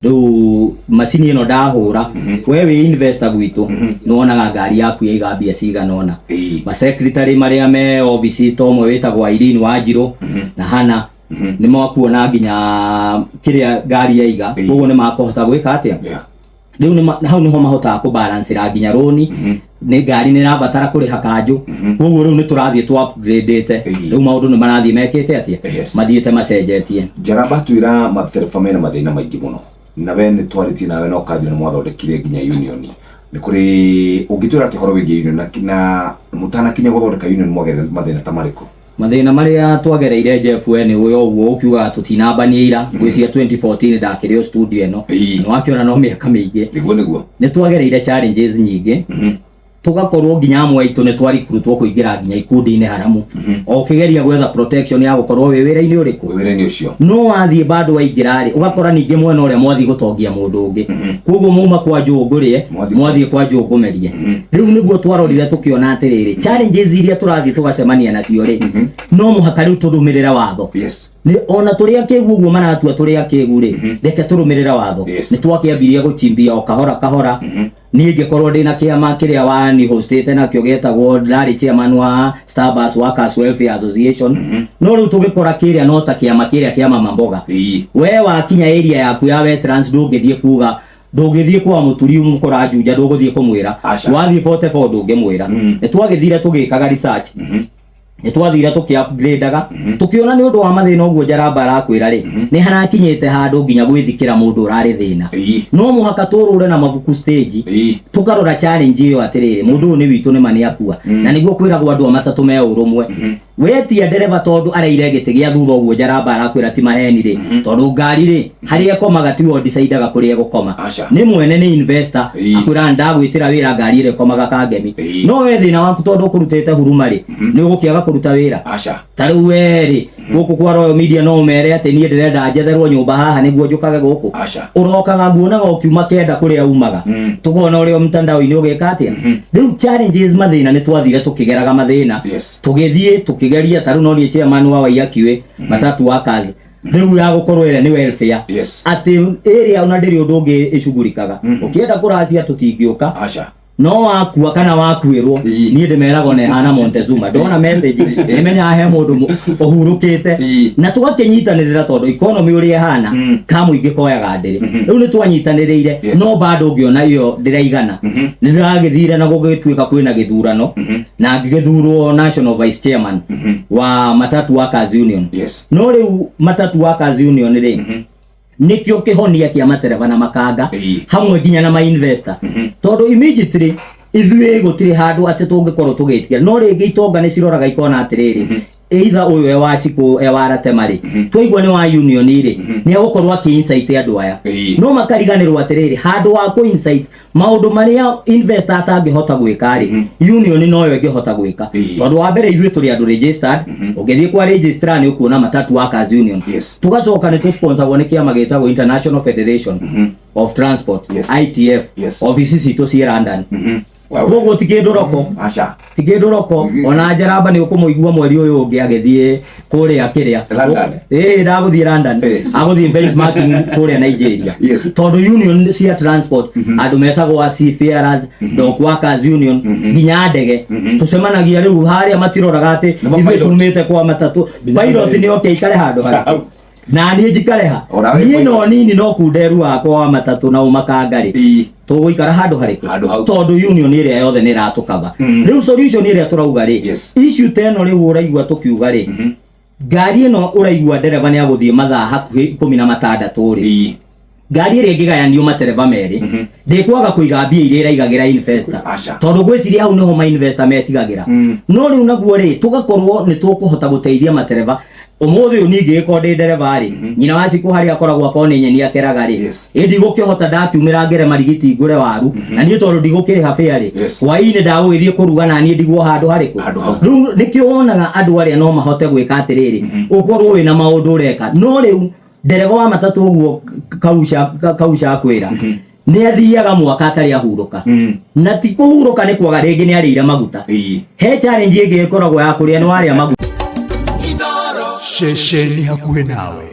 riu macini ino ndahura wewe investor gwitu nuonaga ngari yaku yaiga mbia ciganona ma secretary maria me office tomwe witagwo Irene Wanjiru na Hana ni makuona nginya kiria ngari yaiga koguo ni makohota gwika atia riu ni hau niho mahota ku balance ra nginya roni ni ngari ni rabatara kuriha kanju koguo riu ni turathie tu upgrade riu maundu ni marathie mekete atia mathiete macenjetie Njaramba twira matereba mena mathina maingi muno na bene twaritie nawe no kathina mwathondekire nginya union ni kuri ungitwira ati horo wingi union na mutana kinya guthondeka union mwagere mathina ta mariko mathina maria twagereire JFN uyo uguo ukiuga tutinambania ira gwĩcia 2014 ndakirio studio eno no akiona no miaka mingi niguo ni twagereire challenges nyingi tugakorwo nginya amwe aitu ni twarikuru kuingira nginya ikundi-ini haramu o kigeria gwetha protection ya gukorwo wi wira-ini uriku wira-ini ucio no wathie bado waingirari ugakora ningi mwena uria mwathi gutongia mundu ungi koguo muma kwa njungurie mwathi kwa njungumerie riu niguo twarorire tukiona atiriri challenges iria turathie tugacemania nacio ri no muhaka riu turumirira watho ni ona turia kiguo guo maratua turia kigu ri reke turumirira watho ni twakiambiria guchimbia o kahora ni ngekorwo ndina kiama kiria wa ni hostete na kio getagwo ndari chairman wa Starbucks Workers Welfare Association no riu tugikora kiria no ta kiama kiria kiama mamboga we wakinya area yaku ya Westlands ndungithie kuga ndungithie kwa muturi mukora juja ndunguthie kumwira wathi 44 ndungimwira ni twagithire tugikaga research ni twathira tuki-upgrade-aga tukiona ni undu wa mathina uguo Njaramba arakwira ri ni harakinyite handu nginya gwithikira mundu urari thina no muhaka turure na mabuku stage tukarora challenge iyo atiriri mundu ni witu ni mani akua na niguo kwiragwo andu amatatu me urumwe wetia ndereva tondu areire giti gia thutha uguo Njaramba arakwira ti maheni ri tondu ngari ri haria komaga ti wo decide-aga kuria gukoma ni mwene ni investor akwira ndagwitira wira ngari ire komaga kangemi no we thina waku tondu kurutete huruma ri ni ugukiaga kuruta wira tariu weri guku kwa Royal Media no mere ati nie ndirenda njetherwo nyumba haha niguo njukage guku urokaga nguonaga ukiuma kenda kuria umaga tugona urio mtandao-ini ugeka atia riu challenges mathina ni twathire tukigeraga mathina tugithie tukigeria tariu no ni chairman wa Waiyakiwe matatu workers riu ya gukorwo ire ni welfare ati area una ndiri undu ungi icugurikaga ukienda kuracia tutingiuka no wakua kana wakwirwo ni ndimerago ne hana Montezuma ndona message imenya he mundu uhurukite na tugakinyitanirira tondu economy uri hana kamu ingi koyaga ndiri riu ni twanyitanirire no bado ungiona iyo ndiraigana ni ndiragithire na gugituika kwina githurano na ngigithurwo national vice chairman wa Matatu Workers Union no riu Matatu Workers Union ri nikio kihonia kia matereva na makanga hamwe nginya na ma investor tondu immediately ithuĩ gutire handu ati tungikorwo tugitia no ringi itonga ni ciroraga ikona atiriri either uyu wa ciku ewarate mari twaigua ni wa union iri ni agukorwo aki insight andu aya no makariganirwo atiriri handu wa ku insight maundu maria investor atangihota gwika ri union no yo ingihota gwika tondu wa mbere ithuĩ turi andu registered ungithie kwa registrar ni ukuona Matatu Workers Union tugacoka ni tu sponsor ni kiama gitagwo International Federation of Transport ITF office citu ci London koguo tikinduroko ona Njaramba ni ukumuigua mweri uyu ungi agithie kuria kiria ndaguthie London aguthie benchmarking kuria Nigeria tondu union cia transport andu metagwo seafarers dock workers union nginya ndege tucemanagia riu haria matiroraga ati ithuĩ tumite kwa matatu pilot ni okay ikare handu hari na ni njikareha ni no nini no kunderu wakwa wa matatu na umakangari tuguikara handu hariku tondu union iria yothe ni ratukaba riu solution iria turauga ri issue teno riu uraigua tukiuga ri ngari ino uraigua ndereva ni aguthie mathaa hakuhi 16 ri ngari iria ngigayanio matereva meri ndikwaga kuiga mbia iria iraigagira investor tondu gwiciria hau niho ma investor metigagira no riu naguo ri tugakorwo ni tukuhota guteithia matereva umuthi uyu ningi ikondi ndereva ri nyina wa ciku haria akoragwo akoni nyeni akeraga ri indi gukihota ndakiumira ngere marigiti ngure waru na ni tondu ndigukiriha fare ri hwaini ndagugithie kuruga na ni ndigwo handu hariku riu nikio wonaga andu aria no mahote gwika atiriri ukorwo wina maundu ureka no riu ndereva wa matatu uguo kausha akwira ni athiaga mwaka atari ahuruka na ti kuhuruka ni kwaga ringi ni arire maguta he challenge ingi ikoragwo ya kuria ni waria maguta Shesheni hakuhe nawe.